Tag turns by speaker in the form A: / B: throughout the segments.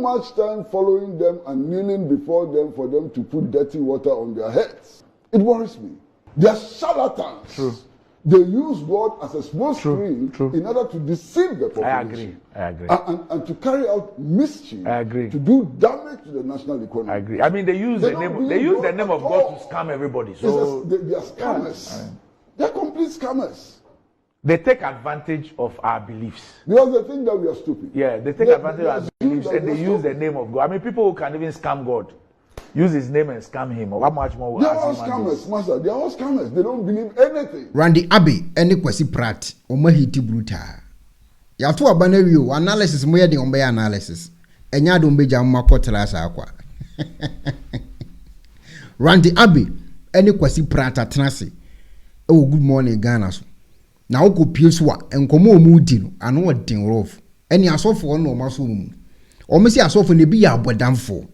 A: much time following them and kneeling before them for them to put dirty water on their heads. It worries me. They are charlatans.
B: True.
A: They use God as a small screen in order to deceive the population.
B: I agree.
A: And to carry out mischief.
B: I agree.
A: To do damage to the national economy.
B: I agree. I mean, they use the name of God to scam everybody. So
A: they are scammers. They are complete scammers.
B: They take advantage of our beliefs.
A: Because they think that we are stupid.
B: Yeah, they take advantage of our beliefs and they use the name of God. I mean, people who can even scam God, use his name and scam him. How much more?
A: They are all scammers, master. They are all scammers. They don't believe anything.
C: Randy Abbey and Kwesi Pratt, Omahiti Bruta. Yatu abanerio analysis moya de ombe analysis. Enya do mbeja makotela sa akwa. Randy Abbey and Kwesi Pratt atenase. Oh, good morning, Ghana. Na woko pieswa enkomo omudi no ano odin rof eni asofo no maso mu omo si asofo ne bi ya abodamfo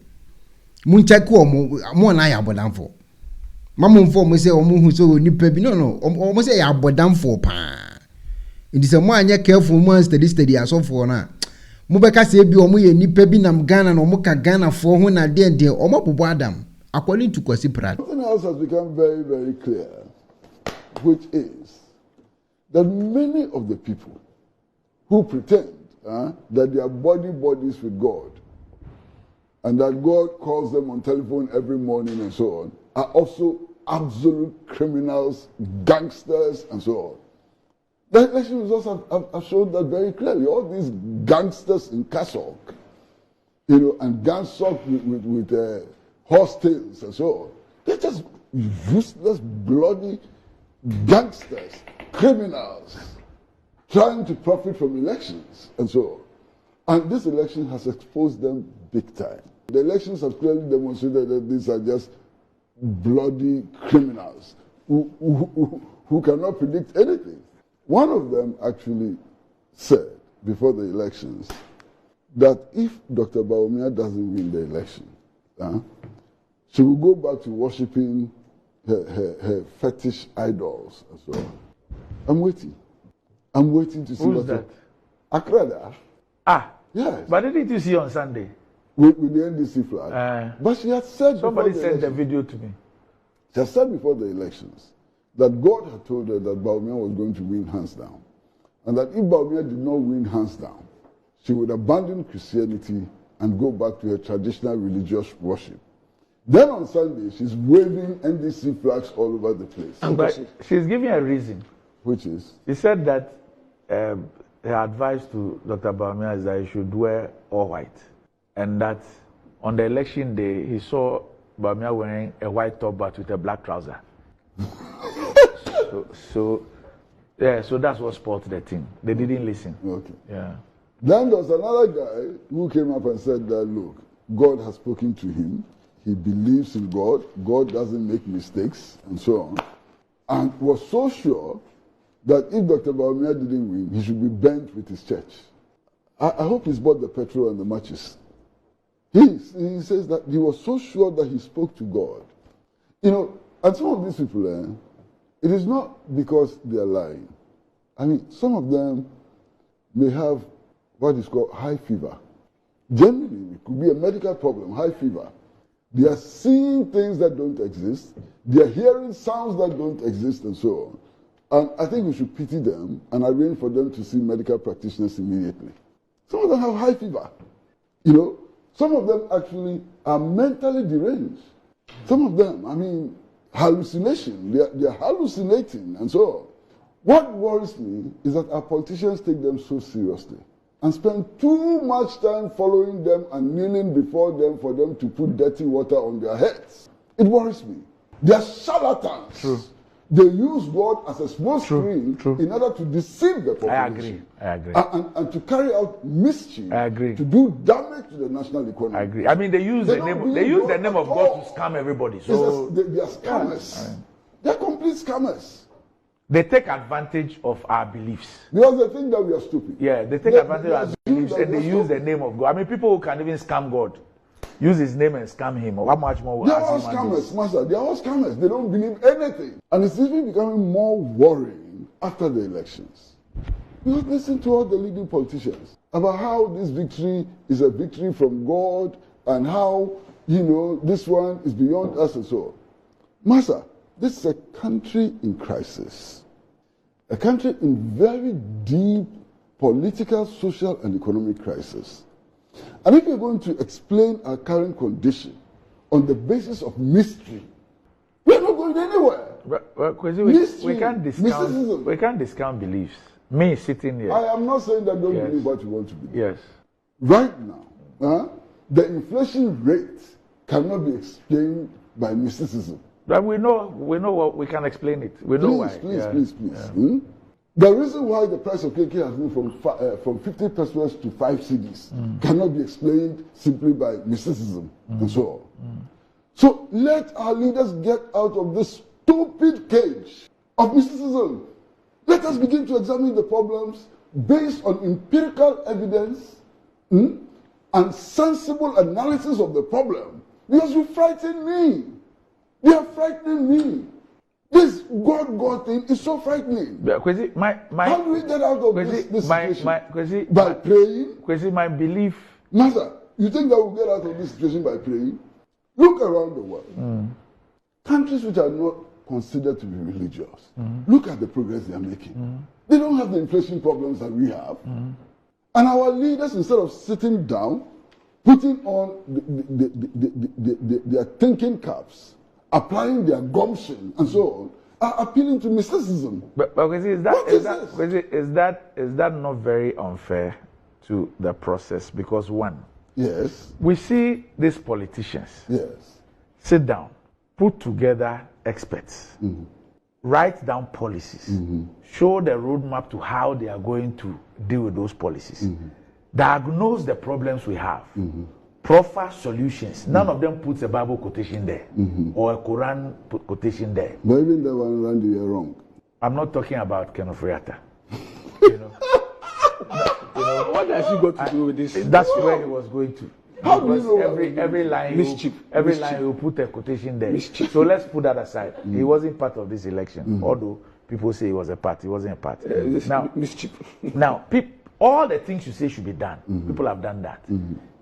C: mun check mo na ya abodamfo mamu mfo mo se omo hu so nipa bi no omo se ya abodamfo pa ndi se mo anya careful mo steady asofo na mo beka se bi omo ye nipa bi nam Ghana no mo ka Ghana fo ho na de omo bobo adam according to Kwesi Pratt.
A: Something else has become very, very clear, which is that many of the people who pretend that they are bodies with God and that God calls them on telephone every morning and so on are also absolute criminals, gangsters, and so on. The election results have shown that very clearly. All these gangsters in Kasok, and Gansok with horse tails and so on, they're just useless, bloody gangsters, criminals, trying to profit from elections and so on. And this election has exposed them big time. The elections have clearly demonstrated that these are just bloody criminals who cannot predict anything. One of them actually said before the elections that if Dr. Bawumia doesn't win the election, she will go back to worshipping her fetish idols and so on. I'm waiting to see
B: who's that.
A: Akrada. Yes.
B: But didn't you see on Sunday?
A: With the NDC flag. But she had said
B: somebody sent the video to me.
A: She had said before the elections that God had told her that Bawumia was going to win hands down. And that if Bawumia did not win hands down, she would abandon Christianity and go back to her traditional religious worship. Then on Sunday, she's waving NDC flags all over the place.
B: But she's giving a reason.
A: Which is?
B: She said that her advice to Dr. Bawumia is that he should wear all white. And that on the election day, he saw Bawumia wearing a white top but with a black trouser. so that's what spoiled the team. They didn't listen.
A: Okay.
B: Yeah.
A: Then there was another guy who came up and said that, look, God has spoken to him. He believes in God. God doesn't make mistakes and so on. And was so sure that if Dr. Bawumia didn't win, he should be burnt with his church. I hope he's bought the petrol and the matches. He says that he was so sure that he spoke to God. And some of these people, it is not because they are lying. I mean, some of them may have what is called high fever. Generally, it could be a medical problem, high fever. They are seeing things that don't exist. They are hearing sounds that don't exist and so on. And I think we should pity them and arrange for them to see medical practitioners immediately. Some of them have high fever. Some of them actually are mentally deranged. Some of them, I mean, hallucination. They are hallucinating and so on. What worries me is that our politicians take them so seriously and spend too much time following them and kneeling before them for them to put dirty water on their heads. It worries me. They are charlatans.
B: True.
A: They use God as a small screen in order to deceive the population.
B: I agree.
A: And to carry out mischief.
B: I agree.
A: To do damage to the national economy.
B: I agree. I mean, they use the name of God to scam everybody. So
A: they are scammers. They are complete scammers.
B: They take advantage of our beliefs.
A: Because they think that we are stupid.
B: Yeah, they take advantage of our beliefs and they use the name of God. I mean, people who can even scam God, use his name and scam him. How much more?
A: They are all scammers, master. They are all scammers. They don't believe anything. And it's even becoming more worrying after the elections. Because listen to all the leading politicians. about how this victory is a victory from God and how, this one is beyond us and so on. Master, this is a country in crisis. A country in very deep political, social, and economic crisis. And if you're going to explain our current condition on the basis of mystery, we're not going anywhere.
B: Well, Kwesi, we can't discount beliefs. Me sitting here.
A: I am not saying that don't believe what you want to believe.
B: Yes.
A: Right now, the inflation rate cannot be explained by mysticism.
B: But we know what we can explain it. We know why.
A: Please. Yeah. The reason why the price of KK has moved from 50 pesos to 5 cedis cannot be explained simply by mysticism and so on. So let our leaders get out of this stupid cage of mysticism. Let us begin to examine the problems based on empirical evidence and sensible analysis of the problem. Because you frighten me. They are frightening me. This God thing is so frightening.
B: Kwesi,
A: how do we get out of this situation?
B: Kwesi,
A: by praying?
B: Kwesi, my belief.
A: Master, you think that we'll get out of this situation by praying? Look around the world. Countries which are not considered to be religious, look at the progress they are making. They don't have the inflation problems that we have. And our leaders, instead of sitting down, putting on their thinking caps, applying their gumption and so on, are appealing to mysticism.
B: But is that not very unfair to the process? Because one,
A: yes,
B: we see these politicians sit down, put together experts, write down policies, show the roadmap to how they are going to deal with those policies, diagnose the problems we have, proffer solutions. None of them puts a Bible quotation there or a Quran quotation there.
A: But even that one, Randy, you're wrong.
B: I'm not talking about Kenneth Riata.
D: What has he got to do with this?
B: That's where he was going to.
A: How do you know
B: every line line will put a quotation there.
D: Mischief.
B: So let's put that aside. He wasn't part of this election, although people say he was a part. He wasn't a part. Now, all the things you say should be done. People have done that.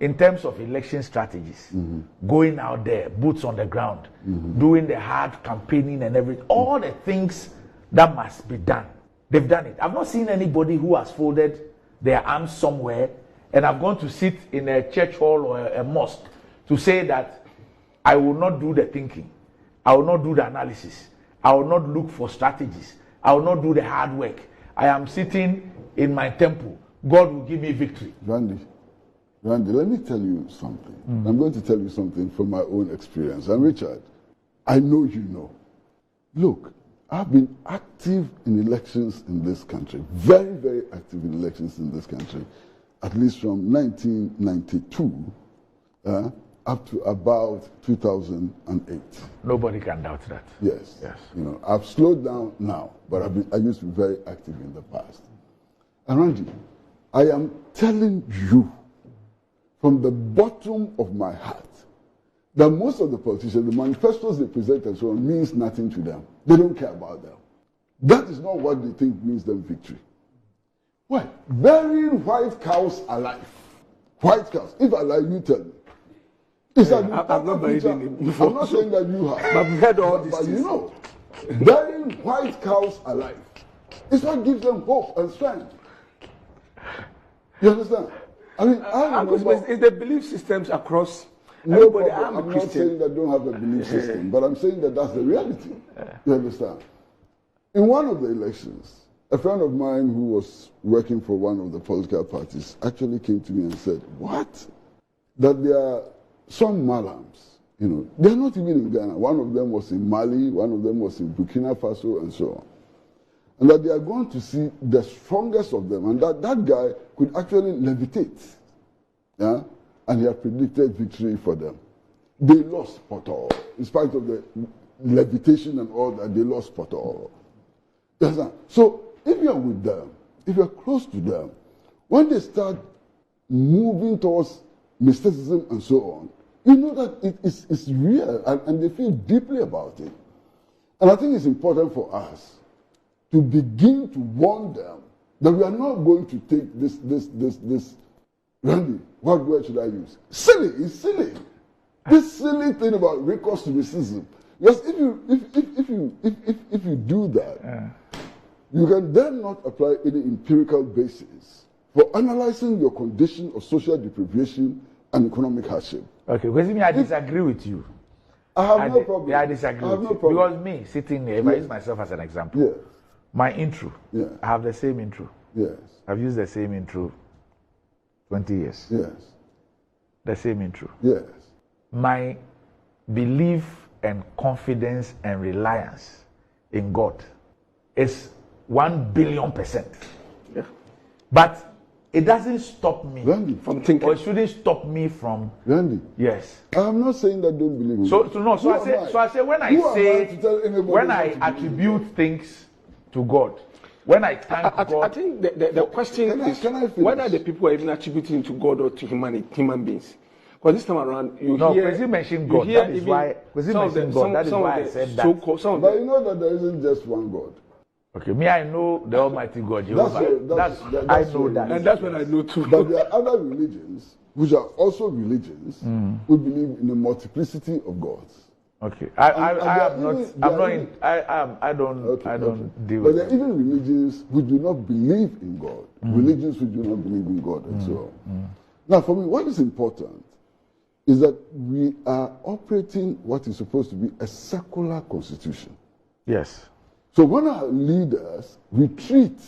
B: In terms of election strategies, going out there, boots on the ground, doing the hard campaigning and everything, all the things that must be done, they've done it. I've not seen anybody who has folded their arms somewhere and have gone to sit in a church hall or a mosque to say that I will not do the thinking, I will not do the analysis, I will not look for strategies, I will not do the hard work. I am sitting in my temple. God will give me victory.
A: Randy, let me tell you something. I'm going to tell you something from my own experience. And Richard, I know you know. Look, I've been active in elections in this country, very, very active in elections in this country, at least from 1992 up to about 2008.
B: Nobody can doubt that.
A: Yes. I've slowed down now, but I used to be very active in the past. And Randy, I am telling you from the bottom of my heart that most of the politicians, the manifestos they present and so on, means nothing to them. They don't care about them. That is not what they think means them victory. Why? Burying white cows alive. White cows. If I lie, you tell me.
D: I've not buried any before.
A: I'm not saying that you have.
D: But we've heard all these things.
A: But burying white cows alive is what gives them hope and strength. You understand? I mean,
D: it's the belief systems across
A: everybody.
D: I'm
A: not saying that don't have a belief system, but I'm saying that that's the reality. You understand? In one of the elections, a friend of mine who was working for one of the political parties actually came to me and said, what? That there are some Malams, they're not even in Ghana. One of them was in Mali, one of them was in Burkina Faso, and so on. And that they are going to see the strongest of them, and that guy could actually levitate. Yeah? And he had predicted victory for them. They lost Poto. In spite of the levitation and all that, they lost Poto. Yes, so if you're with them, if you're close to them, when they start moving towards mysticism and so on, you know that it's real and they feel deeply about it. And I think it's important for us to begin to warn them that we are not going to take this. Randy, what word should I use? Silly. It's silly. This silly thing about recourse to racism. Because if you do that, you can then not apply any empirical basis for analyzing your condition of social deprivation and economic hardship.
B: Okay, because I disagree with you.
A: I have no problem.
B: Yeah, I disagree with you. Because me, sitting here, if I use myself as an example, my intro, I have the same intro.
A: Yes.
B: I've used the same intro 20 years.
A: Yes.
B: The same intro.
A: Yes.
B: My belief and confidence and reliance in God is 1 billion%.
D: Yeah.
B: But it doesn't stop me
D: from thinking.
B: Or it shouldn't stop me from.
A: Randy.
B: Yes.
A: I'm not saying that don't believe in
B: God. So I say when I attribute things to God, when I thank God.
D: I think the question is whether the people are even attributing to God or to human beings. Because this time around, you hear.
B: Kwesi mentioned God. That is why. Kwesi mentioned God. That is why I said that.
A: But you know that there isn't just one God.
B: Okay, me, I know the Almighty God. That's I know that.
D: And that's what I know too.
A: But there are other religions, which are also religions, who believe in a multiplicity of gods.
B: Okay, I don't deal with
A: it. But there are even religions who do not believe in God. Religions who do not believe in God and so on. Now, for me, what is important is that we are operating what is supposed to be a secular constitution.
B: Yes.
A: So when our leaders retreat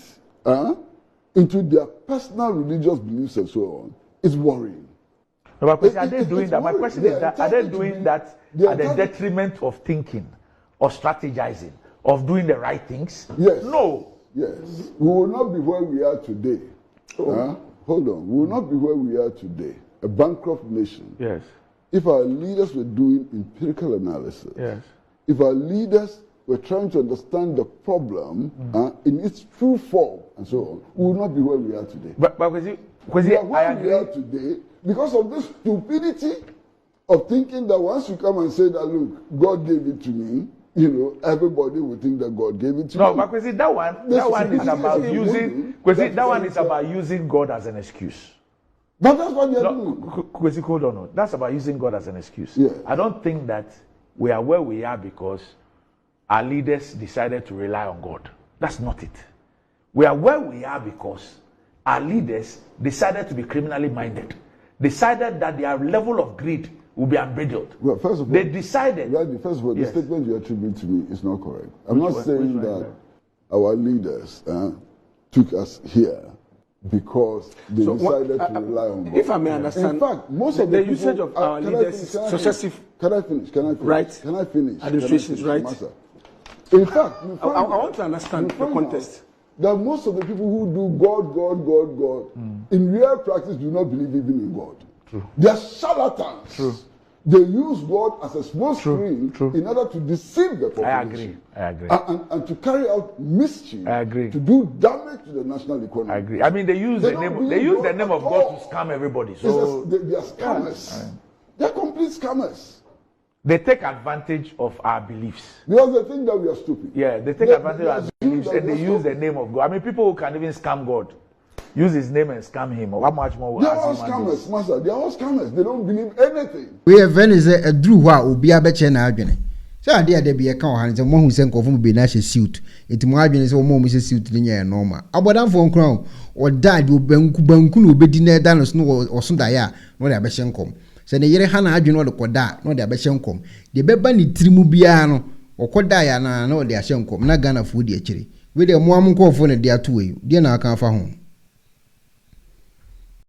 A: into their personal religious beliefs and so on, it's worrying.
B: No, but are they doing that? My question is that are they doing that at the detriment of thinking, of strategizing, of doing the right things?
A: Yes.
B: No.
A: Yes. We will not be where we are today. Hold on. We will not be where we are today. A bankrupt nation.
B: Yes.
A: If our leaders were doing empirical analysis.
B: Yes.
A: If our leaders were trying to understand the problem in its true form and so on, we will not be where we are today.
B: But Kwesi,
A: we are where we are today because of this stupidity of thinking that once you come and say that, look, God gave it to me, everybody will think that God gave it to me.
B: No, but Kwesi, that one is about using. Kwesi, that one is about using God as an excuse.
A: But that's what they're doing.
B: Kwesi, hold on. That's about using God as an excuse.
A: Yeah.
B: I don't think that we are where we are because our leaders decided to rely on God. That's not it. We are where we are because our leaders decided to be criminally minded. Decided that their level of greed will be unbridled.
A: Well, first of all,
B: they decided.
A: Randy, first of all, the statement you attribute to me is not correct. I'm not saying that our leaders took us here because they decided to rely on God.
D: If I may understand,
A: in fact, most of
D: the usage of our leaders is successive.
A: Can I finish?
D: Right.
A: Can I finish?
D: Administrations, right?
A: In fact,
D: I want to understand the context.
A: That most of the people who do God, in real practice do not believe even in God.
B: True.
A: They are charlatans.
B: True.
A: They use God as a small screen in order to deceive the population.
B: I agree.
A: And to carry out mischief.
B: I agree.
A: To do damage to the national economy.
B: I agree. I mean, they use the name of God to scam everybody. So
A: they are scammers. They are complete scammers.
B: They take advantage of our beliefs.
A: Because they think that we are stupid.
B: Yeah, they take advantage of our beliefs and they use the name of God. I mean, people who can even scam God, use his name and scam him. Or how much more?
A: They are all scammers, Master. They are all scammers. They don't believe anything.
C: We have Venice a drew wa obi abeche na adwene. So ade ade be ka o han se mo hu se nkofo be na she suit. Enti mo adwene se mo se suit ni nya normal. Abodanfo nkran o dad banku no obedi na da no so no oso da ya no de abehye nkom. Se ne yere ha na adwene o de koda no de abehye nkom. De beba ni tirimu bia no okoda ya na o de ahye nkom na Ghana fu de akire. We de mo am nkofo ne de ato we. De na aka fa ho.